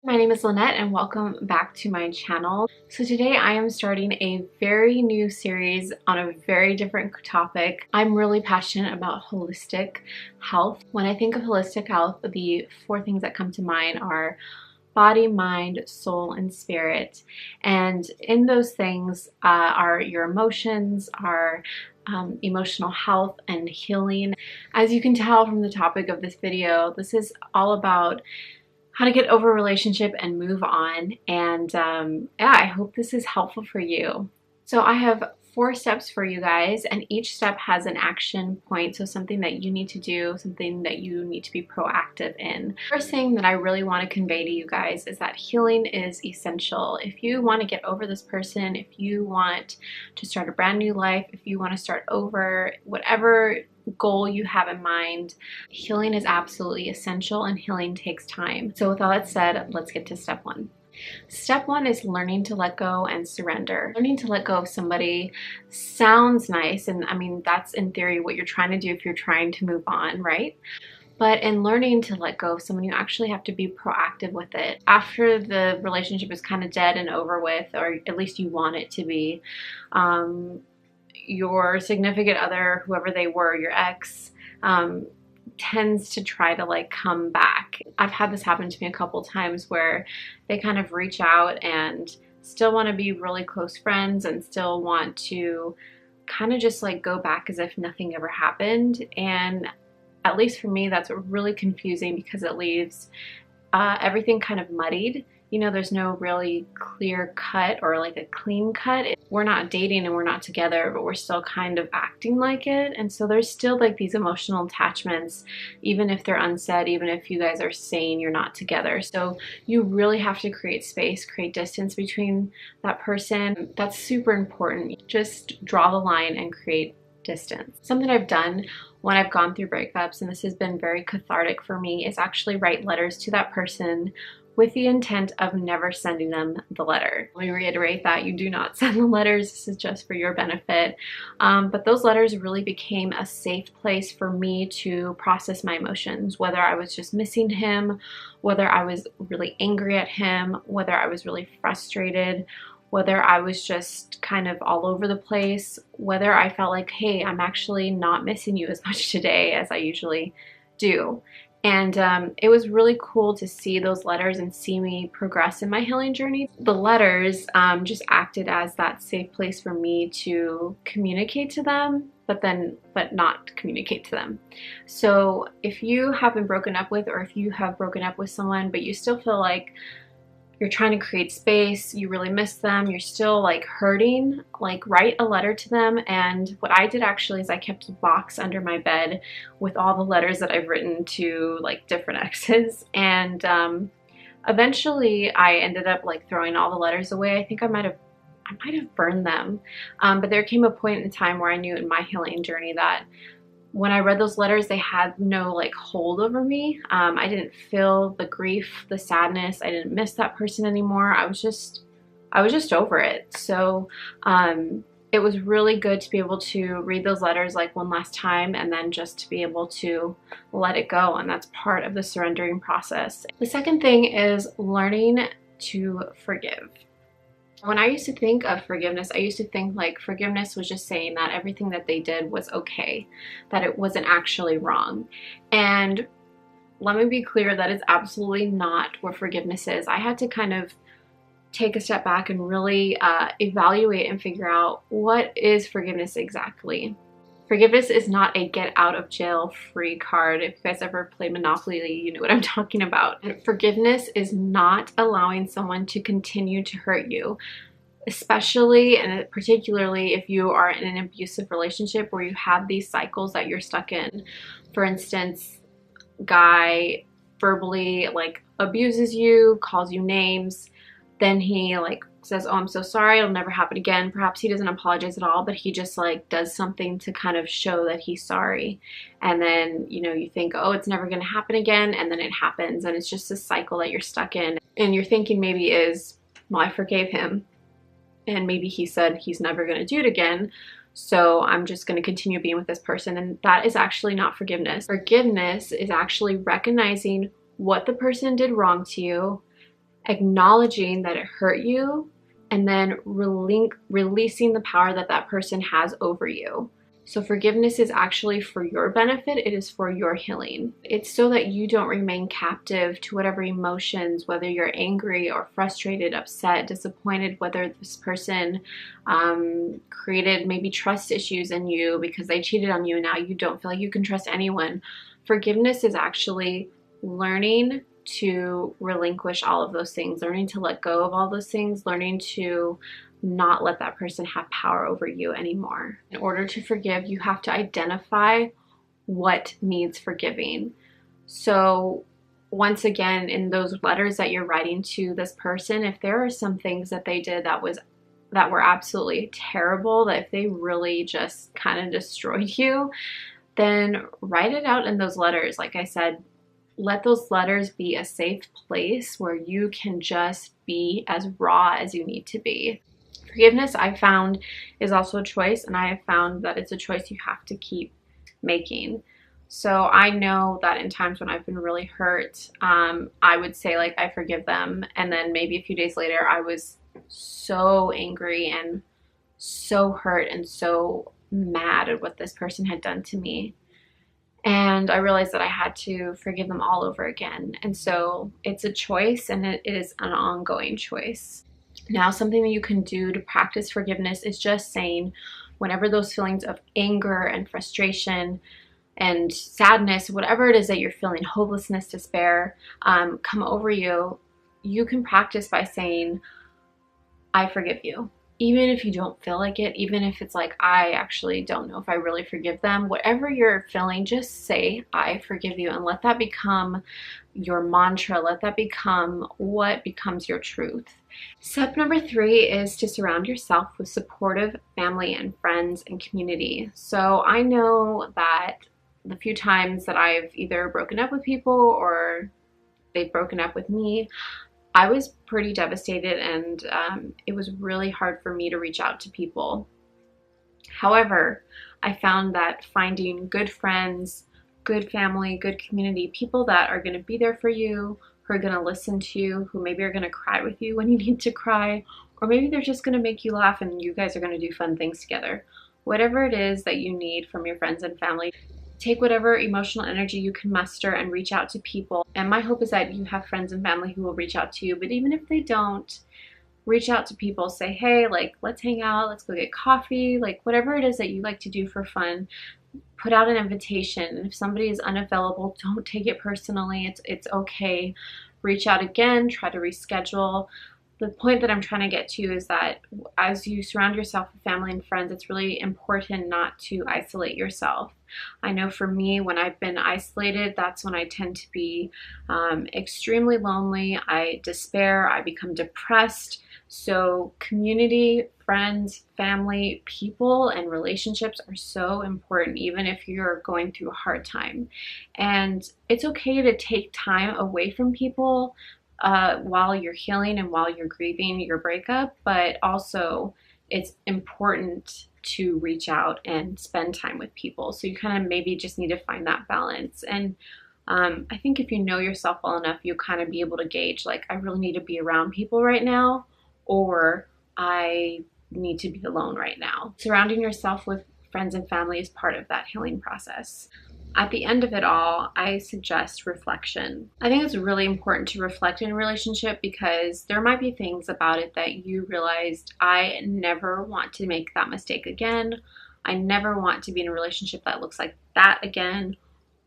My name is Lynette and welcome back to my channel. So today I am starting a very new series on a very different topic. I'm really passionate about holistic health. When I think of holistic health, the four things that come to mind are body, mind, soul, and spirit. And in those things are your emotions, are emotional health and healing. As you can tell from the topic of this video, this is all about how to get over a relationship and move on. And yeah, I hope this is helpful for you. So I have 4 steps for you guys, and each step has an action point. So something that you need to do, something that you need to be proactive in. First thing that I really want to convey to you guys is that healing is essential. If you want to get over this person, if you want to start a brand new life, if you want to start over, whatever goal you have in mind, healing is absolutely essential, and healing takes time. So with all that said, let's get to step 1. Step 1 is learning to let go and surrender. Learning to let go of somebody sounds nice, and I mean, that's in theory what you're trying to do if you're trying to move on, right? But in learning to let go of someone, you actually have to be proactive with it. After the relationship is kind of dead and over with, or at least you want it to be, your significant other, whoever they were, your ex, tends to try to like come back. I've had this happen to me a couple times where they kind of reach out and still want to be really close friends and still want to kind of just like go back as if nothing ever happened. And at least for me, that's really confusing because it leaves everything kind of muddied. You know, there's no really clear cut or like a clean cut. We're not dating and we're not together, but we're still kind of acting like it. And so there's still like these emotional attachments, even if they're unsaid, even if you guys are saying you're not together. So you really have to create space, create distance between that person. That's super important. Just draw the line and create distance. Something I've done when I've gone through breakups, and this has been very cathartic for me, is actually write letters to that person with the intent of never sending them the letter. Let me reiterate that you do not send the letters. This is just for your benefit. But those letters really became a safe place for me to process my emotions, whether I was just missing him, whether I was really angry at him, whether I was really frustrated, whether I was just kind of all over the place, whether I felt like, hey, I'm actually not missing you as much today as I usually do. And it was really cool to see those letters and see me progress in my healing journey. The letters just acted as that safe place for me to communicate to them, but not communicate to them. So if you have been broken up with, or if you have broken up with someone, but you still feel like you're trying to create space, you really miss them, you're still like hurting, like write a letter to them. And what I did actually is I kept a box under my bed with all the letters that I've written to like different exes. And eventually I ended up like throwing all the letters away. I think I might have burned them. But there came a point in time where I knew in my healing journey that when I read those letters, they had no like hold over me. I didn't feel the grief, the sadness. I didn't miss that person anymore. I was just over it. So it was really good to be able to read those letters like one last time, and then just to be able to let it go. And that's part of the surrendering process. The second thing is learning to forgive. When I used to think of forgiveness, I used to think like forgiveness was just saying that everything that they did was okay, that it wasn't actually wrong. And let me be clear, that is absolutely not what forgiveness is. I had to kind of take a step back and really evaluate and figure out, what is forgiveness exactly? Forgiveness is not a get out of jail free card. If you guys ever played Monopoly, you know what I'm talking about. And forgiveness is not allowing someone to continue to hurt you, especially and particularly if you are in an abusive relationship where you have these cycles that you're stuck in. For instance, guy verbally like abuses you, calls you names, then he like says, oh, I'm so sorry, it'll never happen again. Perhaps he doesn't apologize at all, but he just like does something to kind of show that he's sorry. And then, you know, you think, oh, it's never going to happen again. And then it happens. And it's just this cycle that you're stuck in. And your thinking maybe is, well, I forgave him. And maybe he said he's never going to do it again. So I'm just going to continue being with this person. And that is actually not forgiveness. Forgiveness is actually recognizing what the person did wrong to you acknowledging that it hurt you, and then releasing the power that that person has over you. So forgiveness is actually for your benefit. It is for your healing. It's so that you don't remain captive to whatever emotions, whether you're angry or frustrated, upset, disappointed, whether this person created maybe trust issues in you because they cheated on you and now you don't feel like you can trust anyone. Forgiveness is actually learning to relinquish all of those things, learning to let go of all those things, learning to not let that person have power over you anymore. In order to forgive, you have to identify what needs forgiving. So once again, in those letters that you're writing to this person, if there are some things that they did that were absolutely terrible, that if they really just kind of destroyed you, then write it out in those letters. Like I said, let those letters be a safe place where you can just be as raw as you need to be. Forgiveness, I found, is also a choice, and I have found that it's a choice you have to keep making. So I know that in times when I've been really hurt, I would say, like, I forgive them, and then maybe a few days later I was so angry and so hurt and so mad at what this person had done to me. And I realized that I had to forgive them all over again. And so it's a choice, and it is an ongoing choice. Now, something that you can do to practice forgiveness is just saying, whenever those feelings of anger and frustration and sadness, whatever it is that you're feeling, hopelessness, despair, come over you, you can practice by saying, I forgive you. Even if you don't feel like it, even if it's like, I actually don't know if I really forgive them, whatever you're feeling, just say, I forgive you, and let that become your mantra. Let that become what becomes your truth. Step number 3 is to surround yourself with supportive family and friends and community. So I know that the few times that I've either broken up with people or they've broken up with me, I was pretty devastated, and it was really hard for me to reach out to people. However, I found that finding good friends, good family, good community, people that are going to be there for you, who are going to listen to you, who maybe are going to cry with you when you need to cry, or maybe they're just going to make you laugh and you guys are going to do fun things together. Whatever it is that you need from your friends and family, take whatever emotional energy you can muster and reach out to people. And my hope is that you have friends and family who will reach out to you. But even if they don't, reach out to people. Say, hey, like, let's hang out. Let's go get coffee. Like, whatever it is that you like to do for fun, put out an invitation. And if somebody is unavailable, don't take it personally. It's okay. Reach out again. Try to reschedule. The point that I'm trying to get to is that as you surround yourself with family and friends, it's really important not to isolate yourself. I know for me, when I've been isolated, that's when I tend to be extremely lonely. I despair. I become depressed. So community, friends, family, people, and relationships are so important, even if you're going through a hard time. And it's okay to take time away from people while you're healing and while you're grieving your breakup, but also it's important to reach out and spend time with people. So you kind of maybe just need to find that balance. And I think if you know yourself well enough, you'll kind of be able to gauge, like, I really need to be around people right now, or I need to be alone right now. Surrounding yourself with friends and family is part of that healing process. At the end of it all, I suggest reflection. I think it's really important to reflect in a relationship because there might be things about it that you realized, I never want to make that mistake again. I never want to be in a relationship that looks like that again.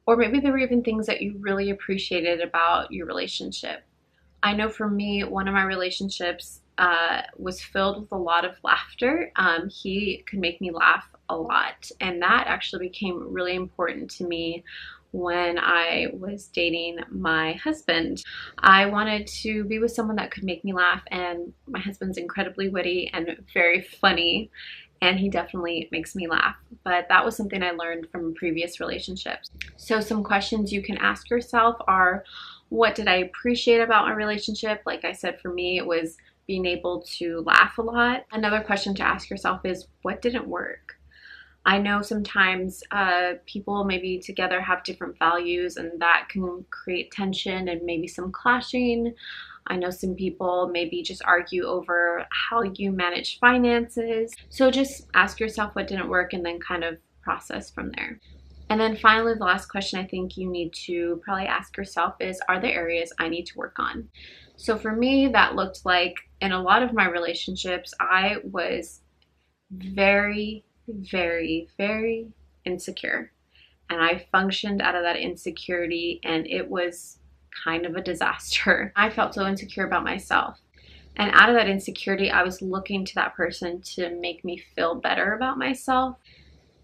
Or maybe there were even things that you really appreciated about your relationship. I know for me, one of my relationships was filled with a lot of laughter. He could make me laugh a lot, and that actually became really important to me when I was dating my husband. I wanted to be with someone that could make me laugh, and my husband's incredibly witty and very funny, and he definitely makes me laugh. But that was something I learned from previous relationships. So some questions you can ask yourself are, what did I appreciate about my relationship? Like I said, for me, it was being able to laugh a lot. Another question to ask yourself is, what didn't work? I know sometimes people maybe together have different values, and that can create tension and maybe some clashing. I know some people maybe just argue over how you manage finances. So just ask yourself what didn't work and then kind of process from there. And then finally, the last question I think you need to probably ask yourself is, are there areas I need to work on? So for me, that looked like in a lot of my relationships, I was very, very, very insecure. And I functioned out of that insecurity, and it was kind of a disaster. I felt so insecure about myself. And out of that insecurity, I was looking to that person to make me feel better about myself.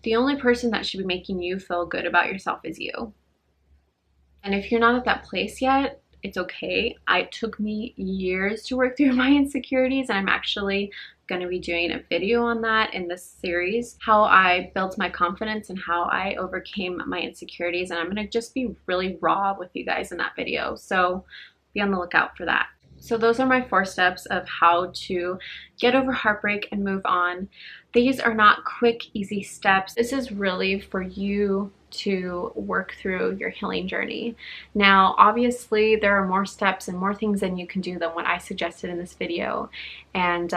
The only person that should be making you feel good about yourself is you. And if you're not at that place yet, it's okay. It took me years to work through my insecurities, and I'm actually going to be doing a video on that in this series, how I built my confidence and how I overcame my insecurities. And I'm going to just be really raw with you guys in that video. So be on the lookout for that. So those are my 4 steps of how to get over heartbreak and move on. These are not quick, easy steps. This is really for you to work through your healing journey. Now, obviously, there are more steps and more things than you can do than what I suggested in this video. And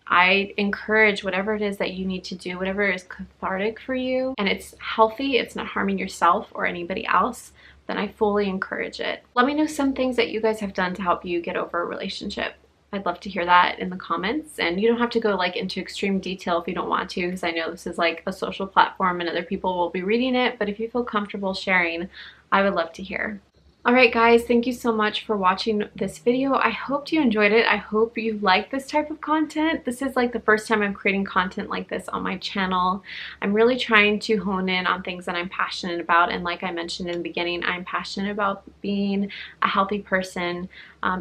I encourage whatever it is that you need to do, whatever is cathartic for you, and it's healthy, it's not harming yourself or anybody else, then I fully encourage it. Let me know some things that you guys have done to help you get over a relationship. I'd love to hear that in the comments. And you don't have to go like into extreme detail if you don't want to, because I know this is like a social platform and other people will be reading it, but if you feel comfortable sharing, I would love to hear. Alright guys, thank you so much for watching this video. I hope you enjoyed it. I hope you like this type of content. This is like the first time I'm creating content like this on my channel. I'm really trying to hone in on things that I'm passionate about, and like I mentioned in the beginning, I'm passionate about being a healthy person,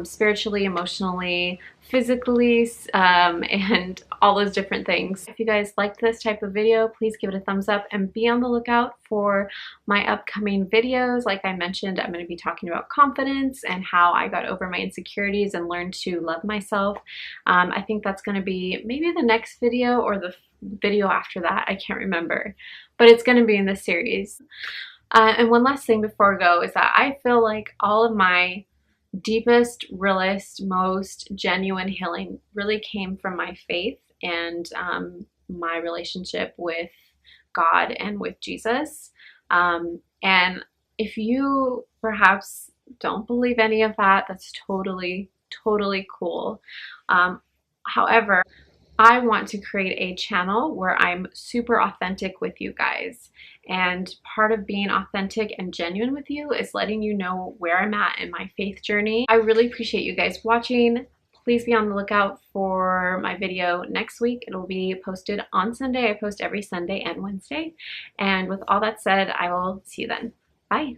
spiritually, emotionally, physically, and all those different things. If you guys liked this type of video, please give it a thumbs up and be on the lookout for my upcoming videos. Like I mentioned, I'm going to be talking about confidence and how I got over my insecurities and learned to love myself. I think that's going to be maybe the next video or the video after that. I can't remember, but it's going to be in this series. And one last thing before I go is that I feel like all of my deepest, realest, most genuine healing really came from my faith and my relationship with God and with Jesus. And if you perhaps don't believe any of that, that's totally, totally cool. However, I want to create a channel where I'm super authentic with you guys. And part of being authentic and genuine with you is letting you know where I'm at in my faith journey. I really appreciate you guys watching. Please be on the lookout for my video next week. It'll be posted on Sunday. I post every Sunday and Wednesday. And with all that said, I will see you then. Bye.